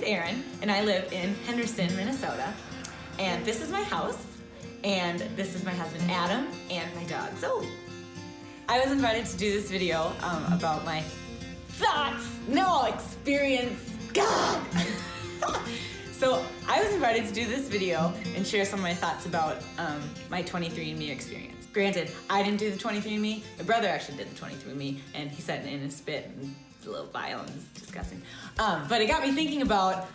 Erin, and I live in Henderson, Minnesota. And this is my house, and this is my husband Adam, and my dog Zoe. I was invited to do this video about my experience. God! So I was invited to do this video and share some of my thoughts about my 23andMe experience. Granted, I didn't do the 23andMe. My brother actually did the 23andMe, and he said it in his spit and a little violent and disgusting. But it got me thinking about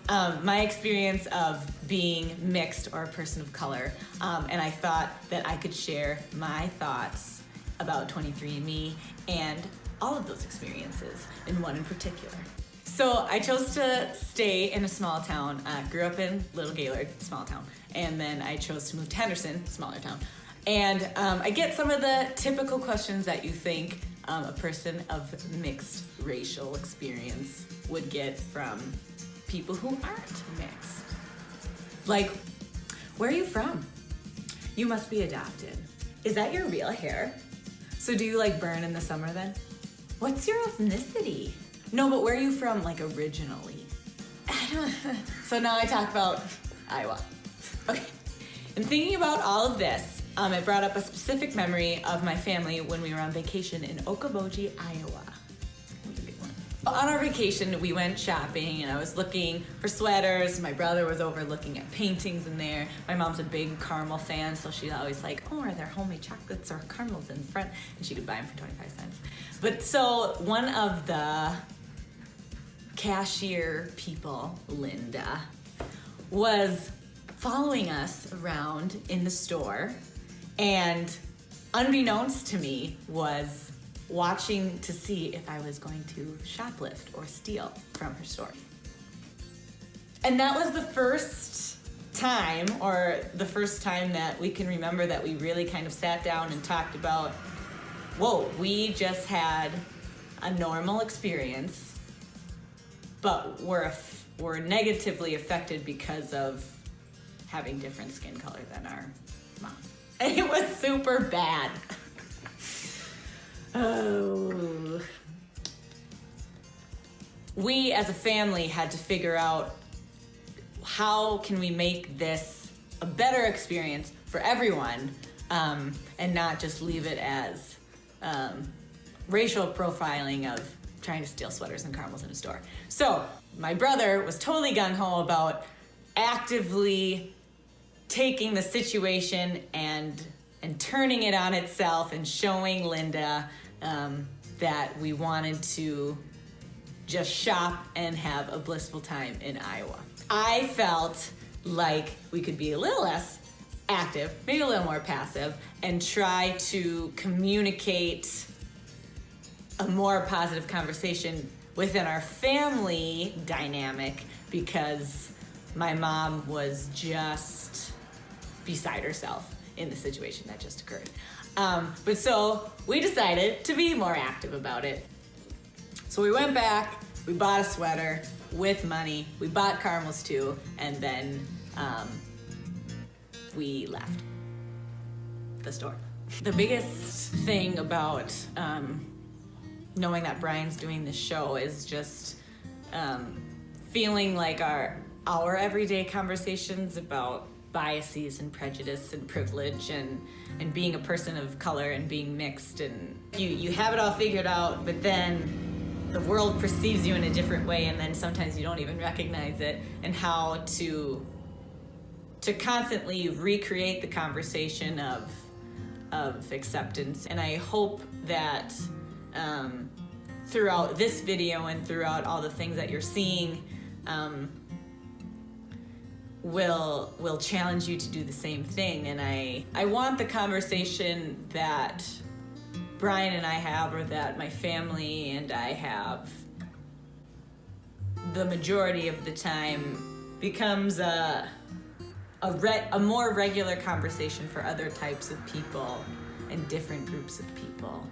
my experience of being mixed or a person of color. And I thought that I could share my thoughts about 23andMe and all of those experiences in one in particular. So I chose to stay in a small town. Grew up in Little Gaylord, small town. And then I chose to move to Henderson, smaller town. And I get some of the typical questions that you think a person of mixed racial experience would get from people who aren't mixed. Like, where are you from? You must be adopted. Is that your real hair? So do you like burn in the summer then? What's your ethnicity? No, but where are you from, like, originally? So now I talk about Iowa. Okay. And thinking about all of this, it brought up a specific memory of my family when we were on vacation in Okoboji, Iowa. That was a good one. On our vacation, we went shopping, and I was looking for sweaters. My brother was over looking at paintings in there. My mom's a big caramel fan, so she's always like, oh, are there homemade chocolates or caramels in front? And she could buy them for 25 cents. But so one of the cashier people, Linda, was following us around in the store, and unbeknownst to me was watching to see if I was going to shoplift or steal from her store. And that was the first time, or the first time that we can remember that we really kind of sat down and talked about, whoa, we just had a normal experience, but we're negatively affected because of having different skin color than our mom. And it was super bad. Oh. We as a family had to figure out, how can we make this a better experience for everyone, and not just leave it as racial profiling of trying to steal sweaters and caramels in a store. So my brother was totally gung-ho about actively taking the situation and turning it on itself and showing Linda that we wanted to just shop and have a blissful time in Iowa. I felt like we could be a little less active, maybe a little more passive, and try to communicate a more positive conversation within our family dynamic, because my mom was just beside herself in the situation that just occurred. But so we decided to be more active about it. So we went back, we bought a sweater with money, we bought caramels too, and then we left the store. The biggest thing about knowing that Brian's doing this show is just feeling like our everyday conversations about biases and prejudice and privilege and being a person of color and being mixed, and you have it all figured out, but then the world perceives you in a different way, and then sometimes you don't even recognize it, and how to constantly recreate the conversation of acceptance. And I hope that throughout this video and throughout all the things that you're seeing, will challenge you to do the same thing. And I want the conversation that Brian and I have, or that my family and I have, the majority of the time becomes a more regular conversation for other types of people and different groups of people.